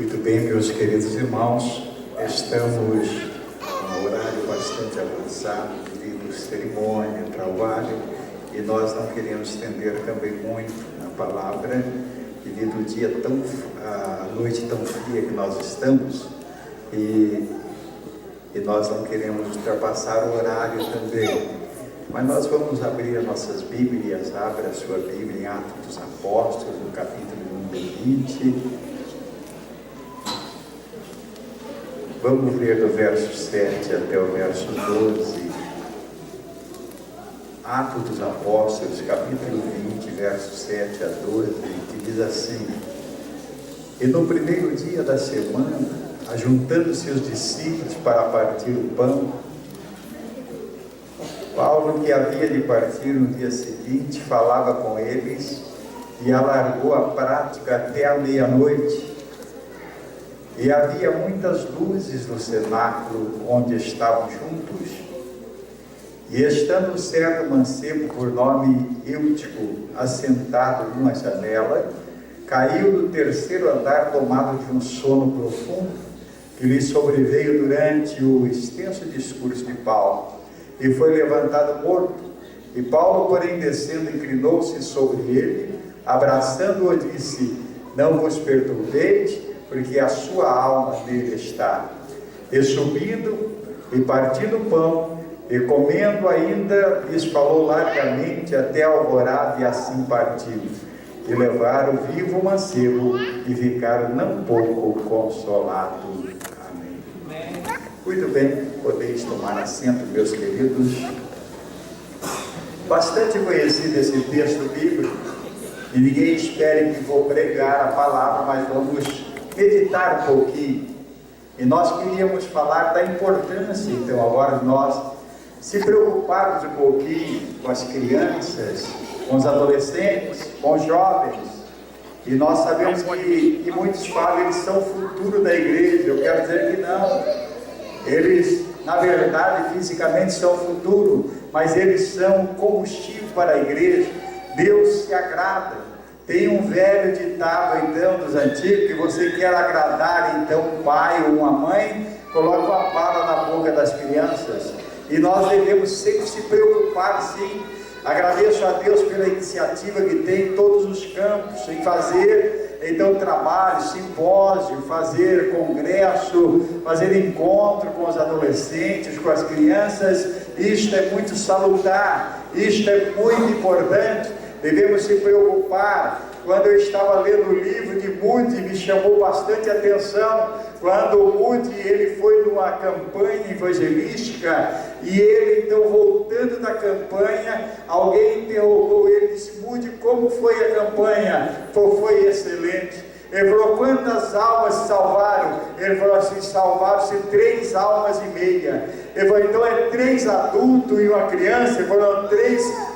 Muito bem, meus queridos irmãos, estamos com um horário bastante avançado devido à cerimônia, trabalho, e nós não queremos estender também muito na palavra, devido ao dia a noite tão fria que nós estamos, e nós não queremos ultrapassar o horário também. Mas nós vamos abrir as nossas Bíblias. Abra a sua Bíblia em Atos dos Apóstolos, no capítulo número 20. Vamos ler do verso 7 até o verso 12. Atos dos Apóstolos, capítulo 20, verso 7 a 12, que diz assim: E no primeiro dia da semana, ajuntando-se os discípulos para partir o pão, Paulo, que havia de partir no dia seguinte, falava com eles e alargou a prática até a meia-noite. E havia muitas luzes no cenáculo onde estavam juntos. E estando um certo mancebo por nome Eutico assentado numa janela, caiu do terceiro andar tomado de um sono profundo que lhe sobreveio durante o extenso discurso de Paulo, e foi levantado morto. E Paulo, porém, descendo, inclinou-se sobre ele, abraçando-o, disse: Não vos perturbeis, porque a sua alma nele está. E subindo, e partindo o pão, e comendo ainda, lhes falou largamente até a alvorada, e assim partiu. E levaram vivo o mancebo, e ficaram não pouco consolados. Amém. Muito bem, podeis tomar assento, meus queridos. Bastante conhecido esse texto bíblico, e ninguém espere que vou pregar a palavra, mas vamos meditar um pouquinho. E nós queríamos falar da importância, então, agora nós se preocuparmos um pouquinho com as crianças, com os adolescentes, com os jovens. E nós sabemos que muitos falam, eles são o futuro da igreja. Eu quero dizer que não. Eles, na verdade, fisicamente são o futuro, mas eles são combustível para a igreja. Deus se agrada. Tem um velho ditado, então, dos antigos, que você quer agradar, então, um pai ou uma mãe, coloca uma bala na boca das crianças. E nós devemos sempre se preocupar, sim. Agradeço a Deus pela iniciativa que tem em todos os campos, em fazer, então, trabalho, simpósio, fazer congresso, fazer encontro com os adolescentes, com as crianças. Isto é muito salutar, isto é muito importante. Devemos se preocupar. Quando eu estava lendo o livro de Moody, me chamou bastante atenção, quando o Moody, ele foi numa campanha evangelística, e ele, então, voltando da campanha, alguém interrogou ele, disse: Moody, como foi a campanha? Foi excelente. Ele falou: quantas almas se salvaram? Ele falou assim: salvaram-se 3,5 almas. Ele falou: então é 3 adultos e uma criança? Ele falou: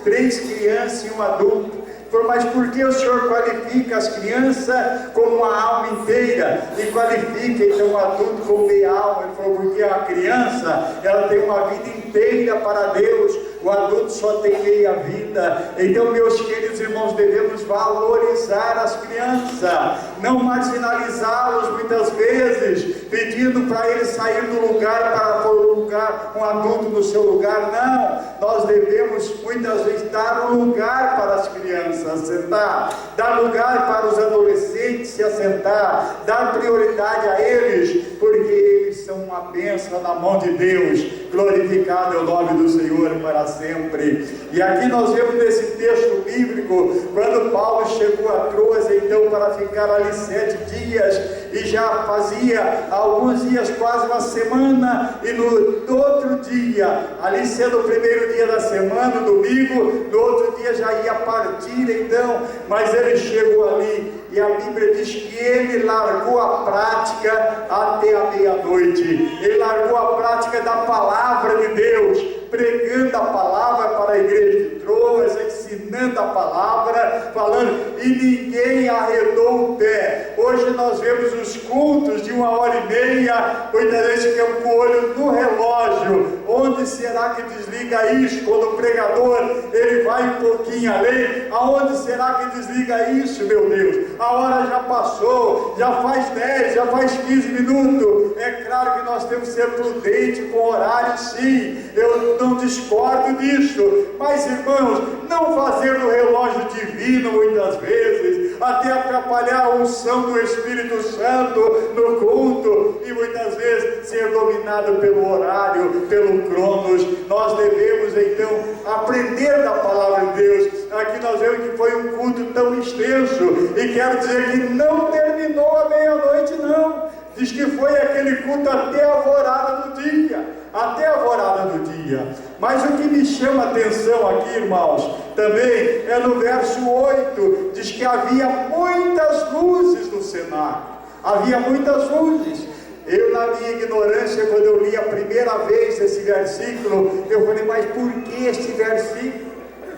três crianças e um adulto. Ele falou: mas por que o senhor qualifica as crianças como uma alma inteira e qualifica então o adulto como meia alma? Ele falou: porque a criança, ela tem uma vida inteira para Deus, o adulto só tem meia vida. Então, meus queridos irmãos, devemos valorizar as crianças, não marginalizá-los muitas vezes, pedindo para eles sair do lugar para colocar um adulto no seu lugar. Não, nós devemos muitas vezes dar um lugar para as crianças assentar, dar lugar para os adolescentes se assentar, dar prioridade a eles, porque eles são uma bênção na mão de Deus. Glorificado é o nome do Senhor para sempre. E aqui nós vemos nesse texto bíblico, quando Paulo chegou a Troas, então, para ficar ali 7 dias, e já fazia alguns dias, quase uma semana, e no outro dia, ali sendo o primeiro dia da semana, no domingo, no outro dia já ia partir, então, mas ele chegou ali, e a Bíblia diz que ele largou a prática até a meia-noite. Ele largou a prática da palavra de Deus, pregando a palavra para a igreja de Troas, ensinando a palavra, falando, e ninguém arredou o pé. Hoje nós vemos os cultos de 1h30, muitas vezes ficamos com o olho no relógio. Onde será que desliga isso? Quando o pregador ele vai um pouquinho além, aonde será que desliga isso, meu Deus? A hora já passou, já faz 10, já faz 15 minutos. É claro que nós temos que ser prudentes com o horário, sim, eu não discordo disso, mas irmãos, não fazer no relógio divino muitas vezes, até atrapalhar a unção do Espírito Santo no culto, e muitas vezes ser dominado pelo horário, pelo cronos. Nós devemos então aprender da palavra de Deus. Aqui nós vemos que foi um culto tão extenso, e quero dizer que não terminou à meia-noite, não. Diz que foi aquele culto até a alvorada do dia, até a alvorada do dia. Mas o que me chama a atenção aqui, irmãos, também é no verso 8, diz que havia muitas luzes no cenáculo, havia muitas luzes. Eu, na minha ignorância, quando eu li a primeira vez esse versículo, eu falei, mas por que este versículo?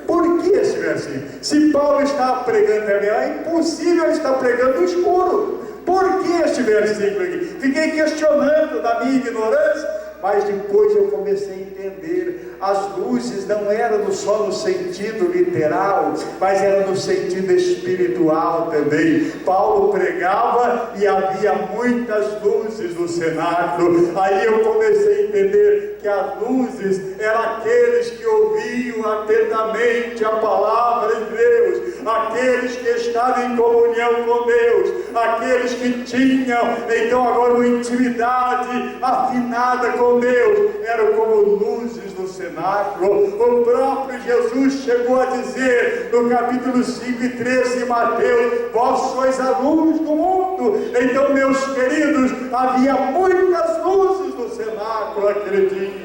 Por que esse versículo? Se Paulo estava pregando também, é impossível estar pregando no escuro. Por que este versículo aqui? Fiquei questionando na minha ignorância, mas depois eu comecei a entender. As luzes não eram só no sentido literal, mas eram no sentido espiritual também. Paulo pregava e havia muitas luzes no cenáculo. Aí eu comecei a entender que as luzes eram aqueles que ouviam atentamente a palavra de Deus, aqueles que estavam em comunhão com Deus, aqueles que tinham então agora uma intimidade afinada com Deus, eram como luzes no cenáculo. O próprio Jesus chegou a dizer no capítulo 5 e 13 de Mateus: vós sois a luz do mundo. Então, meus queridos, havia muitas luzes no cenáculo aquele dia.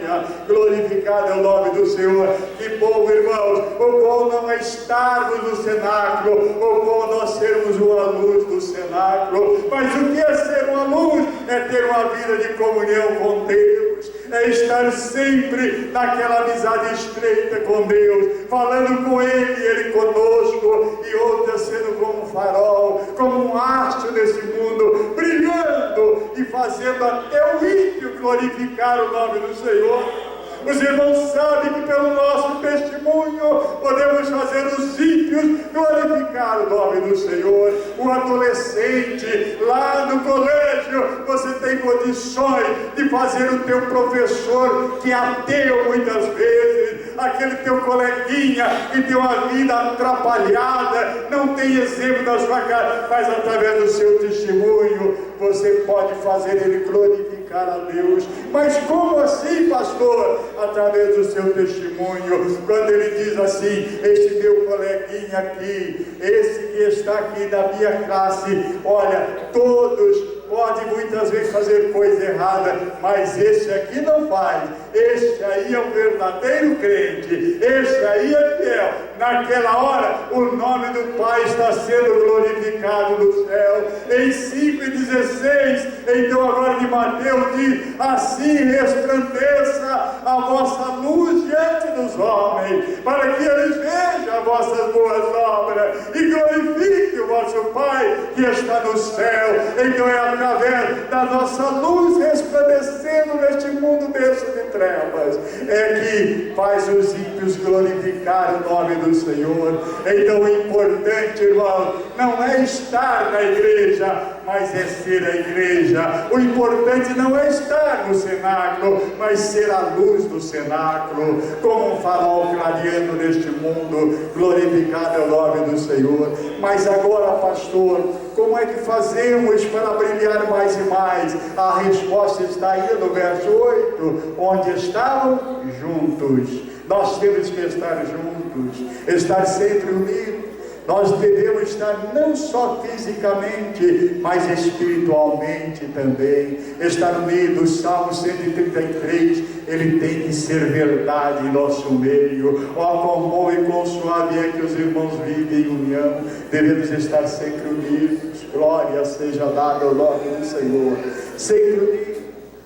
Glorificado é o nome do Senhor. Que bom, irmãos, o bom não é estarmos no cenáculo, o bom nós sermos uma luz do cenáculo. Mas o que é ser uma luz? É ter uma vida de comunhão com Deus, é estar sempre naquela amizade estreita com Deus, falando com Ele, Ele conosco, e outra sendo como um farol, como um haste nesse mundo, brilhando e fazendo até o ímpio glorificar o nome do Senhor. Os irmãos sabem que pelo nosso testemunho podemos fazer os ímpios glorificar o nome do Senhor. O adolescente lá no colégio, você tem condições de fazer o teu professor, que é ateu muitas vezes, aquele teu coleguinha que tem uma vida atrapalhada, não tem exemplo da sua casa, mas através do seu testemunho você pode fazer ele glorificar a Deus. Mas como assim, pastor? Através do seu testemunho. Quando ele diz assim: este meu coleguinha aqui, esse que está aqui da minha classe, olha, todos podem muitas vezes fazer coisa errada, mas esse aqui não faz. Este aí é um verdadeiro crente, este aí é fiel. Naquela hora o nome do Pai está sendo glorificado no céu. Em 5:16, então agora de Mateus diz: assim resplandeça a vossa luz diante dos homens, para que eles vejam as vossas boas obras e glorifiquem o vosso Pai que está no céu. Então é através da nossa luz resplandecendo neste mundo denso de trevas é que faz os ímpios glorificar o nome do Senhor. Então o importante, irmão, não é estar na igreja, mas é ser a igreja. O importante não é estar no cenáculo, mas ser a luz do cenáculo, como um farol clareando neste mundo. Glorificado é o nome do Senhor. Mas agora, pastor, como é que fazemos para brilhar mais e mais? A resposta está aí no verso 8, onde estavam juntos. Nós temos que estar juntos, estar sempre unidos. Nós devemos estar não só fisicamente, mas espiritualmente também. Estar unidos. Salmo 133, ele tem que ser verdade em nosso meio. Ó, quão bom e quão suave é que os irmãos vivem em união. Devemos estar sempre unidos. Glória seja dada ao nome do Senhor. Sempre unidos.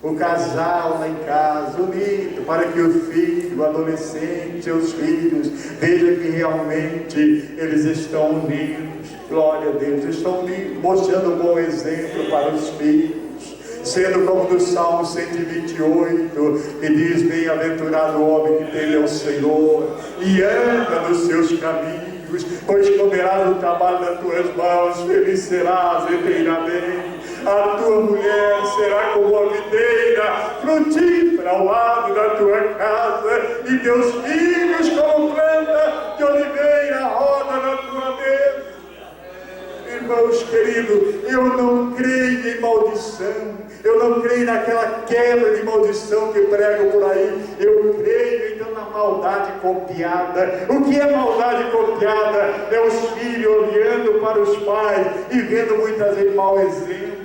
O casal lá em casa, unido, para que o filho, o adolescente, seus filhos, vejam que realmente eles estão unidos. Glória a Deus, estão mostrando um bom exemplo para os filhos, sendo como do Salmo 128, que diz: bem-aventurado o homem que teme ao Senhor e anda nos seus caminhos, pois comerás o trabalho das tuas mãos, feliz serás eternamente. A tua mulher será como a videira frutífera ao lado da tua casa, e teus filhos como planta de oliveira à roda da tua mesa. Irmãos queridos, eu não creio em maldição, eu não creio naquela quebra de maldição que pregam por aí. Eu creio então na maldade copiada. O que é maldade copiada? É os filhos olhando para os pais e vendo muitas vezes mau exemplo.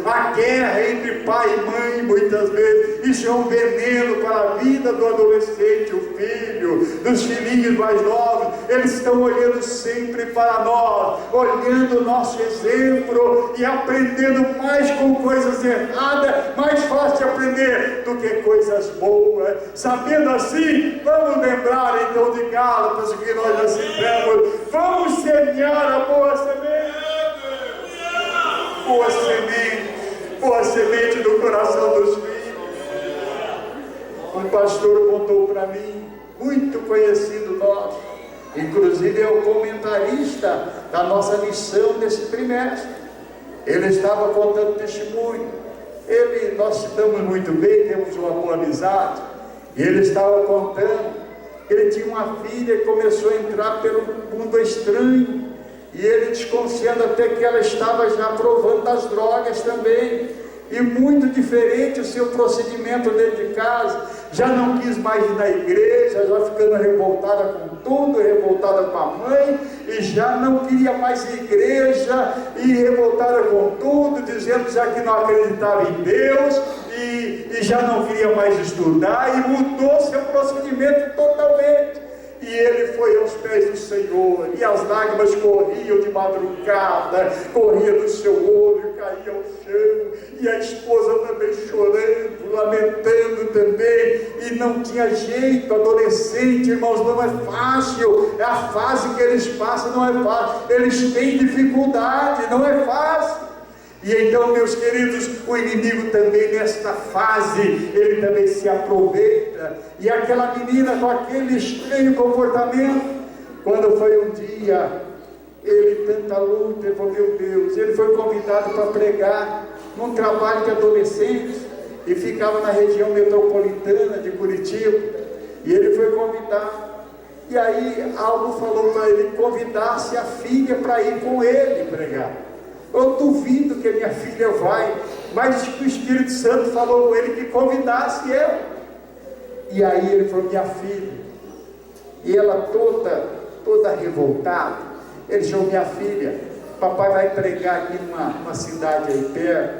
A guerra entre pai e mãe, muitas vezes, isso é um veneno para a vida do adolescente, o filho, dos filhinhos mais novos. Eles estão olhando sempre para nós, olhando o nosso exemplo e aprendendo mais com coisas erradas. Mais fácil de aprender do que coisas boas. Sabendo assim, vamos lembrar então de Gálatas, que nós já citamos. Vamos semear a boa semente. Boa semente do coração dos filhos. Um pastor contou para mim, muito conhecido nosso, inclusive é o comentarista da nossa lição desse trimestre. Ele estava contando testemunho. Nós se damos muito bem, temos uma boa amizade, e ele estava contando que ele tinha uma filha que começou a entrar pelo mundo estranho, e ele desconfiando até que ela estava já provando das drogas também, e muito diferente o seu procedimento dentro de casa. Já não quis mais ir na igreja, já ficando revoltada com tudo, revoltada com a mãe, e já não queria mais ir à igreja, e revoltada com tudo, dizendo já que não acreditava em Deus, e já não queria mais estudar, e mudou seu procedimento totalmente. E ele foi aos pés do Senhor, e as lágrimas corriam de madrugada, corriam do seu olho, caíam ao chão, e a esposa também chorando, lamentando também, e não tinha jeito. Adolescente, irmãos, não é fácil, é a fase que eles passam, não é fácil, eles têm dificuldade, não é fácil. E então, meus queridos, o inimigo também nesta fase, ele também se aproveita. E aquela menina com aquele estranho comportamento, quando foi um dia, ele tanta luta, ele falou: meu Deus, ele foi convidado para pregar num trabalho de adolescentes, e ficava na região metropolitana de Curitiba, e ele foi convidado. E aí algo falou para ele convidasse a filha para ir com ele pregar. Eu duvido que a minha filha vai, mas o Espírito Santo falou com ele que convidasse ela. E aí ele falou: minha filha, e ela toda revoltada, ele chamou: minha filha, papai vai pregar aqui numa cidade aí perto,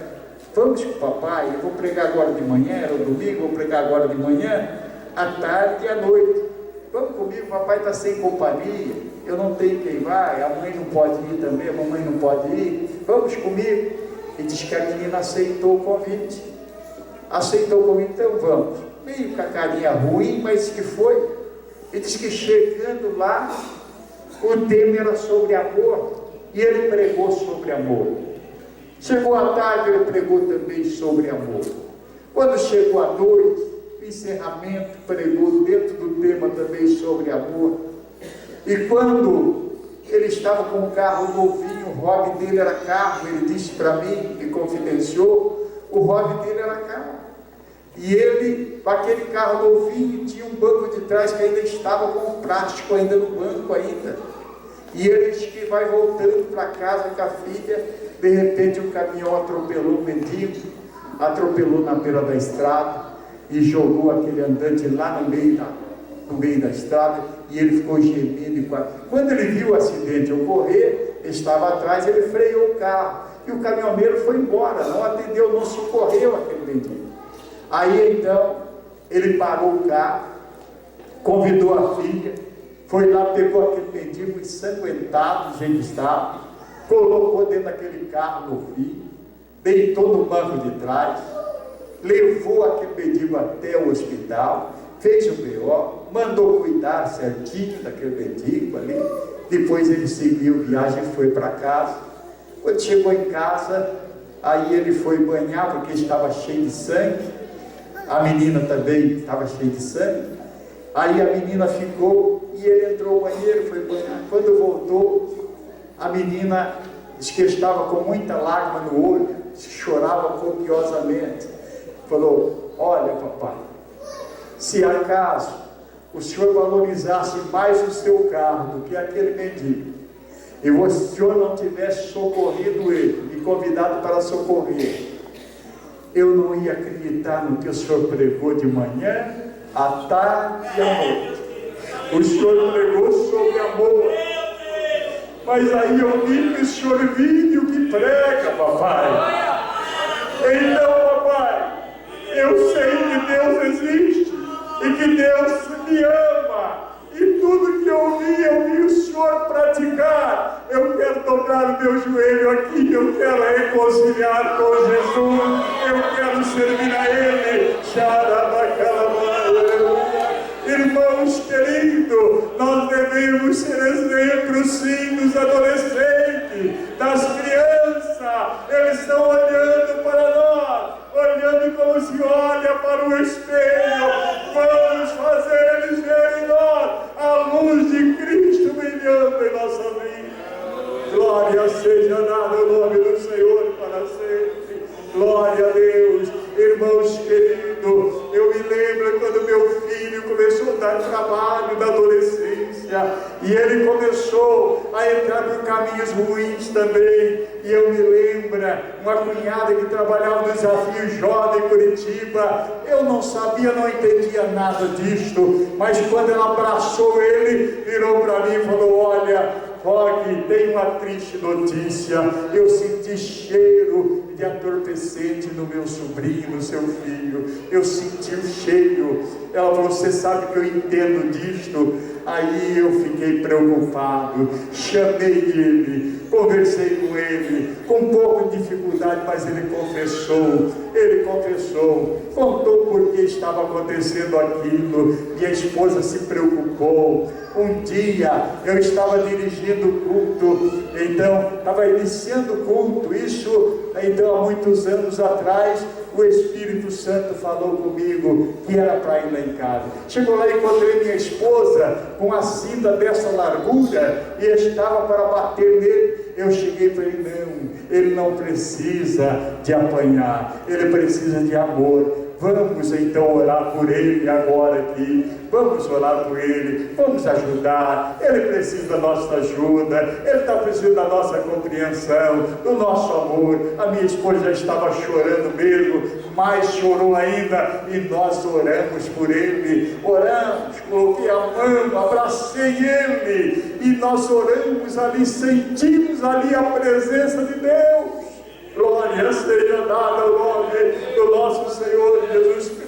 vamos com o papai, eu vou pregar agora de manhã, era domingo, vou pregar agora de manhã, à tarde e à noite, vamos comigo, papai está sem companhia, eu não tenho quem vai, a mãe não pode ir também, a mamãe não pode ir, vamos comigo. E diz que a menina aceitou o convite, então vamos, meio com a carinha ruim, mas que foi. E diz que chegando lá, o tema era sobre amor, e ele pregou sobre amor. Chegou à tarde, ele pregou também sobre amor. Quando chegou à noite, o encerramento, pregou dentro do tema também sobre amor. E quando ele estava com o carro novinho, o hobby dele era carro, ele disse para mim, me confidenciou, o hobby dele era carro. E ele, com aquele carro novinho, tinha um banco de trás que ainda estava com o plástico ainda no banco ainda. E ele disse que vai voltando para casa com a filha, de repente um caminhão atropelou o mendigo, atropelou na beira da estrada e jogou aquele andante lá no meio da estrada, e ele ficou gemendo e quase. Quando ele viu o acidente ocorrer, estava atrás, ele freou o carro, e o caminhoneiro foi embora, não atendeu, não socorreu aquele mendigo. Aí então, ele parou o carro, convidou a filha, foi lá, pegou aquele mendigo ensanguentado, do jeito que estava, colocou dentro daquele carro no fio, deitou no banco de trás, levou aquele mendigo até o hospital, fez o BO, mandou cuidar certinho daquele mendigo ali, Depois ele seguiu viagem e foi para casa. Quando chegou em casa, aí ele foi banhar porque estava cheio de sangue. A menina também estava cheia de sangue. Aí a menina ficou e ele entrou no banheiro, foi banhar. Quando voltou, a menina disse que estava com muita lágrima no olho, chorava copiosamente. Falou: olha, papai, se acaso o senhor valorizasse mais o seu carro do que aquele mendigo, e o senhor não tivesse socorrido ele, me convidado para socorrer, eu não ia acreditar no que o senhor pregou de manhã, à tarde e à noite. O senhor pregou sobre amor, mas aí eu vi que o senhor vive o que prega, papai. Então, papai, eu sei que Deus existe e que Deus me ama, e tudo que eu vi o senhor praticar. Eu quero dobrar o meu joelho aqui, eu quero reconciliar com Jesus, eu quero servir a Ele. Irmãos queridos, nós devemos ser exemplos sim dos adolescentes, das crianças. Eles estão olhando para nós, olhando como se olha para o espelho. Vamos fazer eles verem em nós a luz de Cristo brilhando em nossa vida. Glória seja dada ao nome do Senhor para sempre. Glória a Deus. Irmãos queridos, eu me lembro quando meu filho começou a dar trabalho na adolescência, e ele começou a entrar por caminhos ruins também. E eu me lembro, uma cunhada que trabalhava no Desafio Jovem em Curitiba, eu não sabia, não entendia nada disto, mas quando ela abraçou ele, virou para mim e falou: olha, Roque, tem uma triste notícia, eu senti cheiro de entorpecente no meu sobrinho, no seu filho, eu senti o cheiro. Ela falou: você sabe que eu entendo disto? Aí eu fiquei preocupado, chamei ele, conversei com ele, com um pouco de dificuldade, mas ele confessou, contou por que estava acontecendo aquilo. Minha esposa se preocupou. Um dia eu estava dirigindo o culto, então estava iniciando o culto, isso então há muitos anos atrás. O Espírito Santo falou comigo que era para ir lá em casa. Chegou lá e encontrei minha esposa com a cinta dessa largura e estava para bater nele. Eu cheguei e falei: não, ele não precisa de apanhar, ele precisa de amor. Vamos então orar por ele agora aqui. Vamos orar por ele, vamos ajudar. Ele precisa da nossa ajuda, ele está precisando da nossa compreensão, do nosso amor. A minha esposa já estava chorando mesmo, mais chorou ainda, e nós oramos por ele. Oramos, coloquei a mão, abracei ele, e nós oramos ali, sentimos ali a presença de Deus. Glória seja dada ao nome do nosso Senhor Jesus Cristo.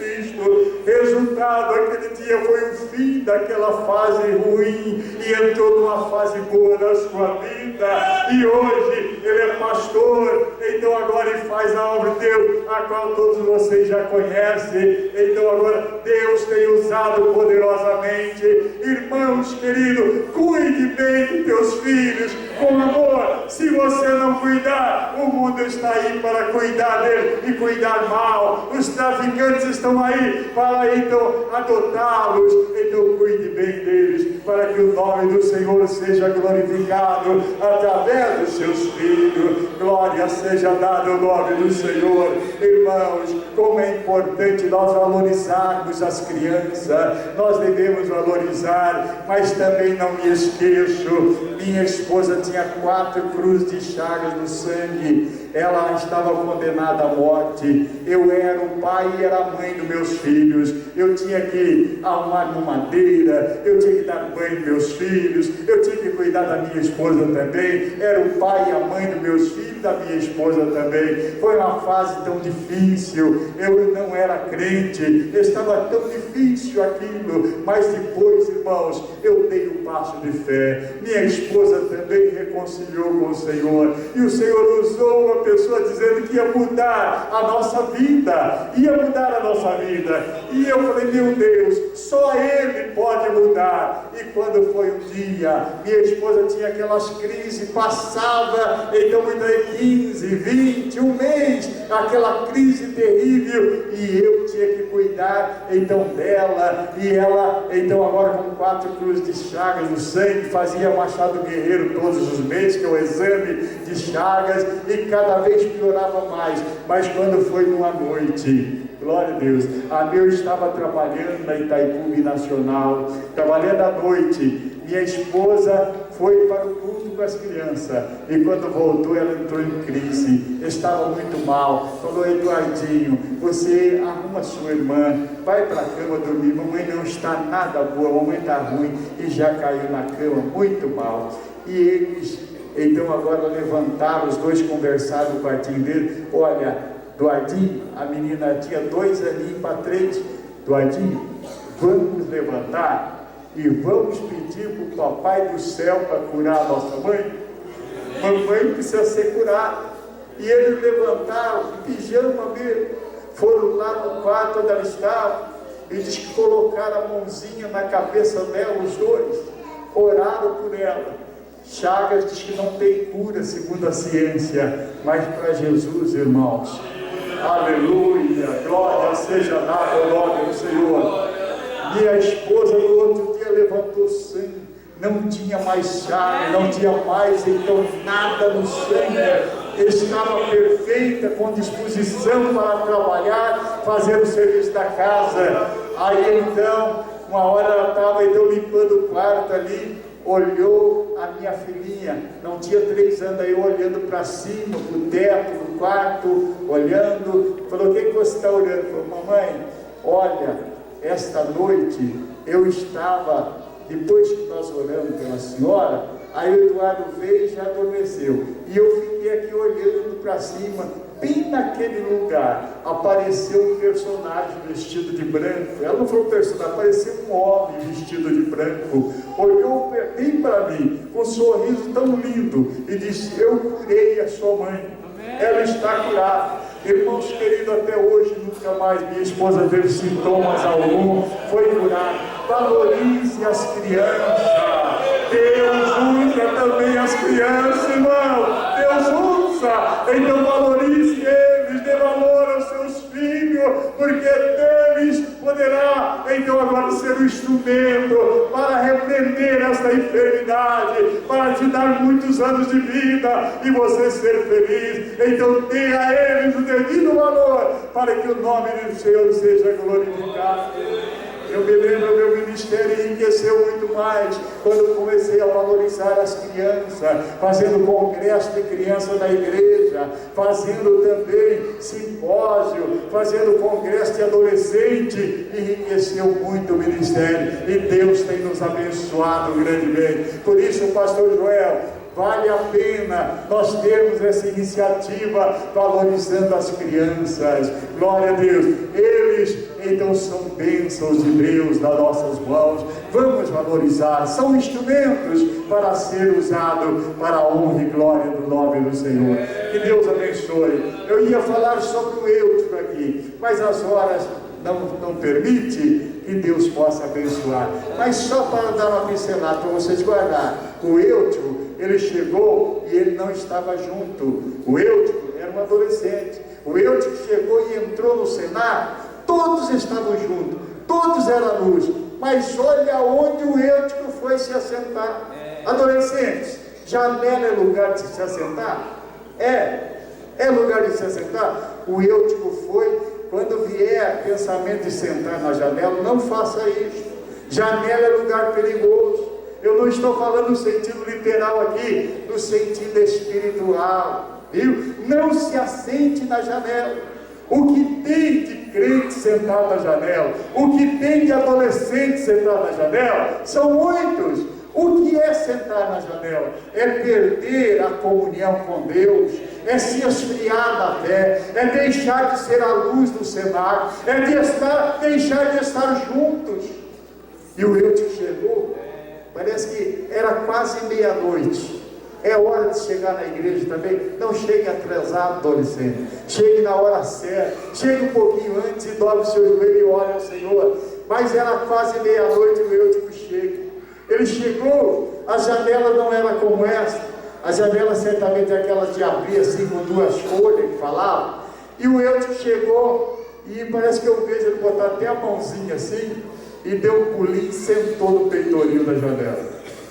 Resultado, aquele dia foi o fim daquela fase ruim e entrou numa fase boa da sua vida. E hoje ele é pastor, então agora ele faz a obra de Deus, a qual todos vocês já conhecem. Então agora Deus tem usado poderosamente. Irmãos queridos, cuide bem de teus filhos com amor. Se você não cuidar, o mundo está aí para cuidar dele e cuidar mal. Os traficantes estão aí para então adotá-los. Então cuide bem deles, para que o nome do Senhor seja glorificado através dos seus filhos. Glória seja dada ao nome do Senhor. Irmãos, como é importante nós valorizarmos as crianças. Nós devemos valorizar, mas também não me esqueço, minha esposa tinha 4 cruzes de chagas no sangue. Ela estava condenada à morte. Eu era o pai e era a mãe dos meus filhos. Eu tinha que arrumar madeira, eu tinha que dar banho nos meus filhos, eu tinha que cuidar da minha esposa também. Era o pai e a mãe dos meus filhos, da minha esposa também. Foi uma fase tão difícil, eu não era crente, estava tão difícil aquilo, mas depois, irmãos, eu dei um passo de fé. Minha esposa também reconciliou com o Senhor, e o Senhor usou uma pessoa dizendo que ia mudar a nossa vida, e eu falei, meu Deus, só Ele pode mudar. E quando foi um dia, minha esposa tinha aquelas crises, passava, então muitas 15, 20, um mês, aquela crise terrível, e eu tinha que cuidar então dela, e ela então agora com 4 cruzes de chagas no sangue, fazia Machado Guerreiro todos os meses, que é o exame de chagas, e cada vez piorava mais. Mas quando foi numa noite, glória a Deus, eu estava trabalhando na Itaipu Nacional, trabalhando à noite, minha esposa foi para o culto com as crianças, e quando voltou ela entrou em crise, estava muito mal, falou, Eduardinho, você arruma sua irmã, vai para a cama dormir, mamãe não está nada boa, mamãe está ruim, e já caiu na cama, muito mal. E eles, então agora levantaram, os dois conversaram no quartinho dele, olha, Eduardinho, a menina tinha 2 aninhos para 3, Eduardinho, vamos levantar e vamos pedir para o Papai do Céu para curar a nossa mãe. Mamãe precisa ser curada. E eles levantaram, pijama mesmo, foram lá no quarto onde ela estava, e diz que colocaram a mãozinha na cabeça dela, os dois, oraram por ela. Chagas diz que não tem cura segundo a ciência, mas para Jesus, irmãos, aleluia, glória seja dada ao nome do Senhor. Minha esposa no outro dia levantou sangue, não tinha mais chaga, não tinha mais então nada no sangue, estava perfeita, com disposição para trabalhar, fazer o serviço da casa. Aí então, uma hora ela estava então limpando o quarto ali, olhou a minha filhinha, não tinha 3 anos, aí olhando para cima, para o teto do quarto, olhando, falou, o que você está olhando? Falou, mamãe, olha, esta noite eu estava, depois que nós oramos pela senhora, aí o Eduardo veio e já adormeceu, e eu fiquei aqui olhando para cima, bem naquele lugar, apareceu um personagem vestido de branco. Ela não falou personagem, apareceu um homem vestido de branco, olhou bem para mim, com um sorriso tão lindo, e disse, eu curei a sua mãe, ela está curada. Irmãos queridos, até hoje nunca mais minha esposa teve sintomas algum, foi curada. Valorize as crianças, Deus usa também as crianças, irmão, Deus usa, então valorize eles, dê valor aos seus filhos, porque deles poderá então agora ser um instrumento para repreender esta enfermidade, para te dar muitos anos de vida e você ser feliz. Então dê a eles o devido valor, para que o nome do Senhor seja glorificado. Eu me lembro, meu ministério enriqueceu muito mais quando comecei a valorizar as crianças, fazendo congresso de crianças na igreja, fazendo também simpósio, fazendo congresso de adolescente. Enriqueceu muito o ministério e Deus tem nos abençoado grandemente. Por isso, pastor Joel, vale a pena nós termos essa iniciativa valorizando as crianças. Glória a Deus. Eles então são bênçãos de Deus nas nossas mãos. Vamos valorizar. São instrumentos para ser usado para a honra e glória do nome do Senhor. Que Deus abençoe. Eu ia falar sobre o Eutro aqui, mas as horas não permite que Deus possa abençoar. Mas só para dar uma pincelada para vocês guardar. O Eutro, ele chegou e ele não estava junto. O Eutro era um adolescente. O Eutro chegou e entrou no cenáculo, todos estavam juntos, todos eram luz. Mas olha onde o Eutro foi se assentar. Adolescentes, janela é lugar de se assentar? É lugar de se assentar? O Eutro foi. Quando vier pensamento de sentar na janela, não faça isso. Janela é lugar perigoso. Eu não estou falando no sentido literal aqui, no sentido espiritual, viu? Não se assente na janela. O que tem de crente sentado na janela, o que tem de adolescente sentado na janela, são muitos. O que é sentar na janela? É perder a comunhão com Deus, é se esfriar na fé, é deixar de ser a luz do cenáculo, é deixar de estar juntos. E o Eutico chegou, parece que era quase meia-noite. É hora de chegar na igreja também. Não chegue atrasado, adolescente. Chegue na hora certa. Chegue um pouquinho antes e dobre o seu joelho e ore ao Senhor. Mas era quase meia-noite e o Eutico chega. Ele chegou, a janela não era como essa. A janela certamente é aquelas de abrir assim com duas folhas que falava. E o Eutico chegou e parece que eu vejo ele botar até a mãozinha assim e deu um pulinho e sentou no peitoril da janela.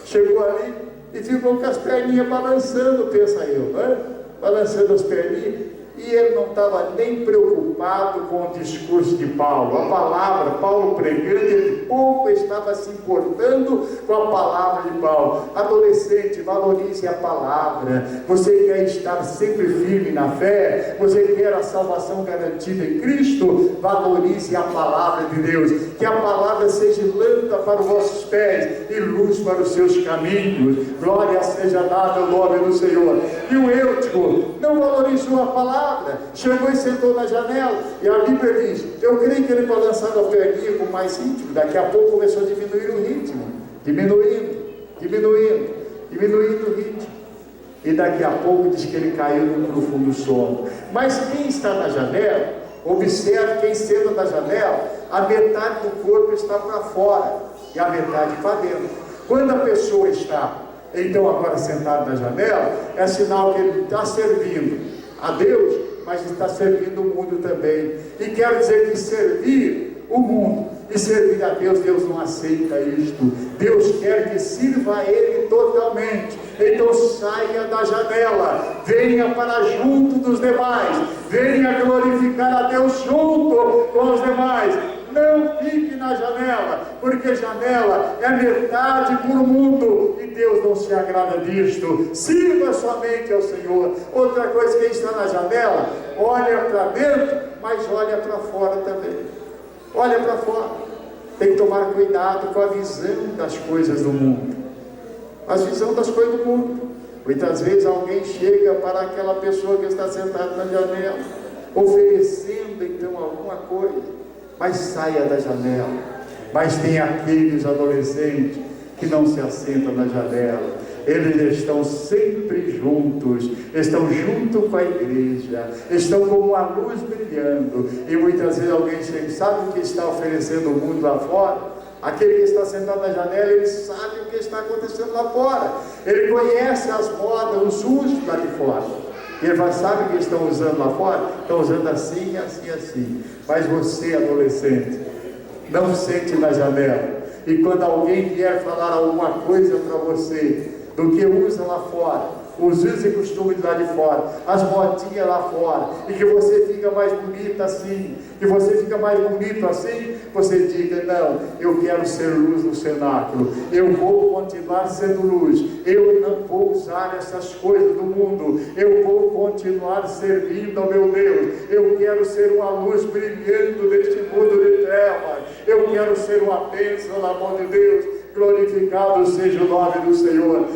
Chegou ali e ficou com as perninhas balançando, pensa eu, né? Balançando as perninhas. E ele não estava nem preocupado com o discurso de Paulo, a palavra, Paulo pregando, ele pouco estava se importando com a palavra de Paulo. Adolescente, valorize a palavra. Você quer estar sempre firme na fé? Você quer a salvação garantida em Cristo? Valorize a palavra de Deus. Que a palavra seja lâmpada para os vossos pés e luz para os seus caminhos. Glória seja dada ao nome do Senhor. E o Eutico não valorizou a palavra. Chegou e sentou na janela, e a Bíblia diz, eu creio que ele balançava a perninha com mais ritmo. Daqui a pouco começou a diminuir o ritmo, diminuindo o ritmo, e daqui a pouco diz que ele caiu num profundo sono. Mas quem está na janela, observe, quem senta na janela, a metade do corpo está para fora e a metade para dentro. Quando a pessoa está então agora sentado na janela, é sinal que ele está servindo a Deus, mas está servindo o mundo também. E quero dizer que servir o mundo e servir a Deus, Deus não aceita isto. Deus quer que sirva a Ele totalmente. Então saia da janela, venha para junto dos demais, venha glorificar a Deus junto com os demais. Não fique na janela, porque janela é metade para o mundo e Deus não se agrada disto. Sirva somente ao Senhor. Outra coisa, quem está na janela, olha para dentro, mas olha para fora também. Olha para fora. Tem que tomar cuidado com a visão das coisas do mundo. A visão das coisas do mundo. Muitas vezes alguém chega para aquela pessoa que está sentada na janela, oferecendo então alguma coisa. Mas saia da janela. Mas tem aqueles adolescentes que não se assentam na janela. Eles estão sempre juntos, estão junto com a igreja, estão como uma luz brilhando. E muitas vezes alguém chega, sabe o que está oferecendo o mundo lá fora? Aquele que está sentado na janela, ele sabe o que está acontecendo lá fora. Ele conhece as modas, os usos lá de fora. E ele sabe o que estão usando lá fora? Estão usando assim, assim, assim. Mas você, adolescente, não sente na janela. E quando alguém vier falar alguma coisa para você, do que usa lá fora, os usos e costumes lá de fora, as modinhas lá fora, e que você fica mais bonita assim, que você fica mais bonito assim, você diga, não, eu quero ser luz no cenáculo, eu vou continuar sendo luz, eu não vou usar essas coisas do mundo, eu vou continuar servindo ao meu Deus, eu quero ser uma luz brilhando neste mundo de trevas, eu quero ser uma bênção na mão de Deus. Glorificado seja o nome do Senhor.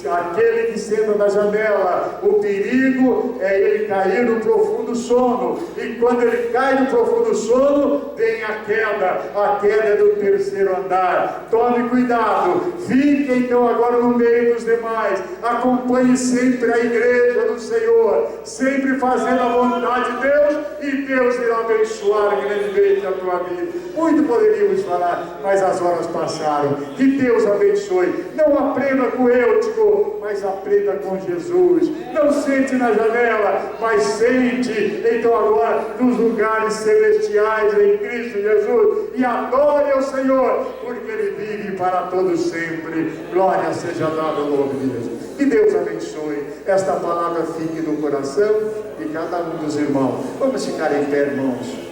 Aquele que senta na janela, o perigo é ele cair no profundo sono, e quando ele cai no profundo sono, vem a queda é do terceiro andar. Tome cuidado, fique então agora no meio dos demais, acompanhe sempre a igreja do Senhor, sempre fazendo a vontade de Deus, e Deus irá abençoar grandemente a tua vida. Muito poderíamos falar, mas as horas passaram. Que Deus abençoe. Não aprenda com Eutico, mas aprenda com Jesus. Não sente na janela, mas sente então agora nos lugares celestiais em Cristo Jesus, e adore ao Senhor, porque Ele vive para todos sempre. Glória seja dada ao nome de Jesus. Que Deus abençoe. Esta palavra fique no coração de cada um dos irmãos. Vamos ficar em pé, irmãos.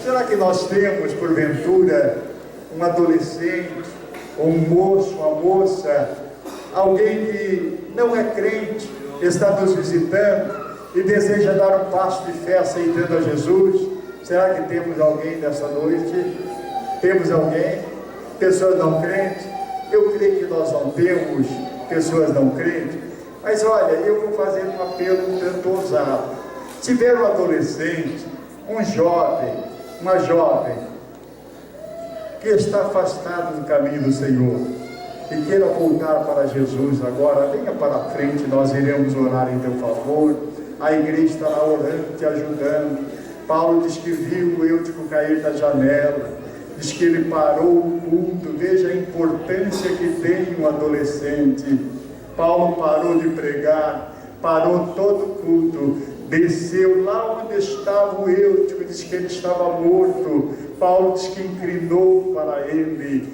Será que nós temos, porventura, um adolescente, um moço, uma moça, alguém que não é crente, está nos visitando e deseja dar um passo de fé aceitando a Jesus? Será que temos alguém nessa noite? Temos alguém? pessoas não crentes. Eu creio que nós não temos pessoas não crentes. Mas olha, eu vou fazer um apelo um tanto ousado. Se tiver um adolescente, um jovem, uma jovem, que está afastado do caminho do Senhor e queira voltar para Jesus agora, venha para a frente, nós iremos orar em teu favor. A igreja estará orando, te ajudando. Paulo diz que viu o Eutico cair da janela, diz que ele parou o culto. Veja a importância que tem um adolescente. Paulo parou de pregar, parou todo o culto, desceu lá onde estava o Eutico, diz que ele estava morto. Paulo diz que inclinou para ele,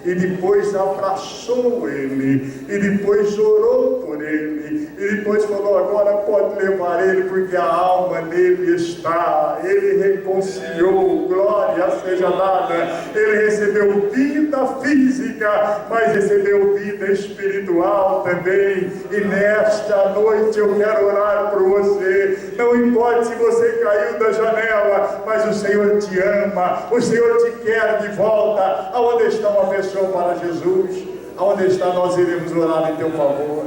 e depois abraçou ele, e depois orou por ele, e depois falou: agora pode levar ele, porque a alma nele está. Ele reconciliou, glória seja dada. Ele recebeu vida física, mas recebeu vida espiritual também. E nesta noite eu quero orar por você. Não importa se você caiu da janela, mas o Senhor te ama, o Senhor te quer de volta. Aonde está uma pessoa para Jesus? Aonde está, nós iremos orar em teu favor.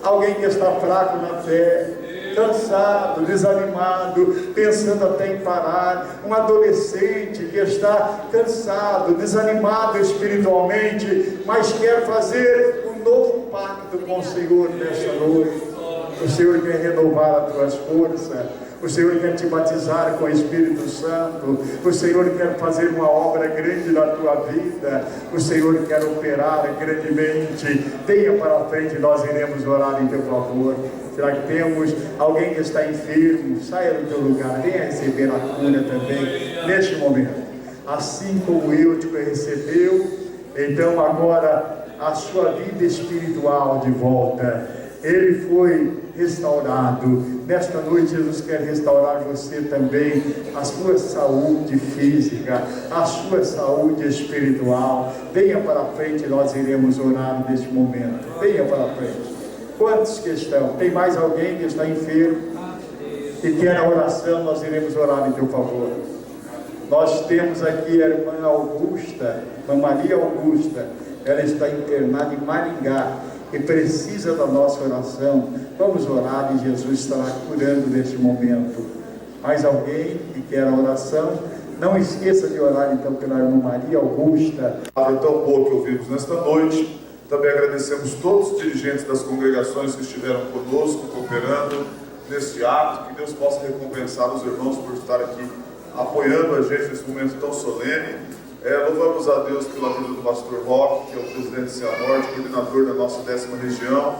Alguém que está fraco na fé, cansado, desanimado, pensando até em parar. Um adolescente que está cansado, desanimado espiritualmente, mas quer fazer um novo pacto com o Senhor nesta noite. O Senhor quer renovar as tuas forças. O Senhor quer te batizar com o Espírito Santo. O Senhor quer fazer uma obra grande na tua vida. O Senhor quer operar grandemente. Venha para a frente, nós iremos orar em teu favor. Será que temos alguém que está enfermo? Saia do teu lugar, venha receber a cura também neste momento. Assim como o Eutico recebeu, então agora a sua vida espiritual de volta. Ele foi restaurado. Nesta noite Jesus quer restaurar você também, a sua saúde física, a sua saúde espiritual. Venha para a frente, nós iremos orar neste momento. Venha para a frente. Quantos que estão? Tem mais alguém que está enfermo e quer a oração? Nós iremos orar em teu favor. Nós temos aqui a irmã Augusta, irmã Maria Augusta. Ela está internada em Maringá e precisa da nossa oração. Vamos orar e Jesus estará curando neste momento. Mais alguém que quer a oração? Não esqueça de orar então pela irmã Maria Augusta. Palavra tão boa que ouvimos nesta noite. Também agradecemos todos os dirigentes das congregações que estiveram conosco, cooperando neste ato. Que Deus possa recompensar os irmãos por estar aqui apoiando a gente nesse momento tão solene. Louvamos a Deus pela vida do pastor Roque, que é o presidente Cianorte, coordenador da nossa 10ª região,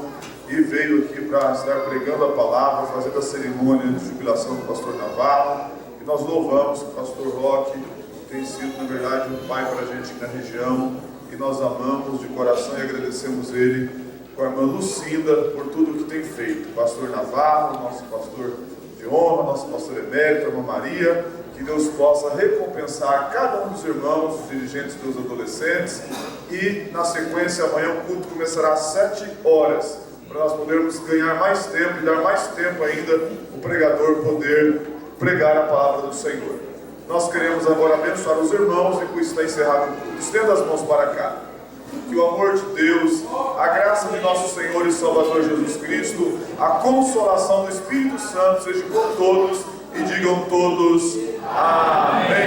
e veio aqui para estar pregando a palavra, fazendo a cerimônia de jubilação do pastor Navarro. E nós louvamos o pastor Roque, que tem sido, na verdade, um pai para a gente aqui na região, e nós amamos de coração e agradecemos ele com a irmã Lucinda por tudo que tem feito. O pastor Navarro, nosso pastor de honra, nosso pastor emérito, a irmã Maria. Que Deus possa recompensar cada um dos irmãos, os dirigentes dos adolescentes. E na sequência, amanhã o culto começará às 7 horas, para nós podermos ganhar mais tempo e dar mais tempo ainda o pregador poder pregar a palavra do Senhor. Nós queremos agora abençoar os irmãos e com isso está encerrado o culto. Estenda as mãos para cá. Que o amor de Deus, a graça de nosso Senhor e Salvador Jesus Cristo, a consolação do Espírito Santo seja com todos, e digam todos amém.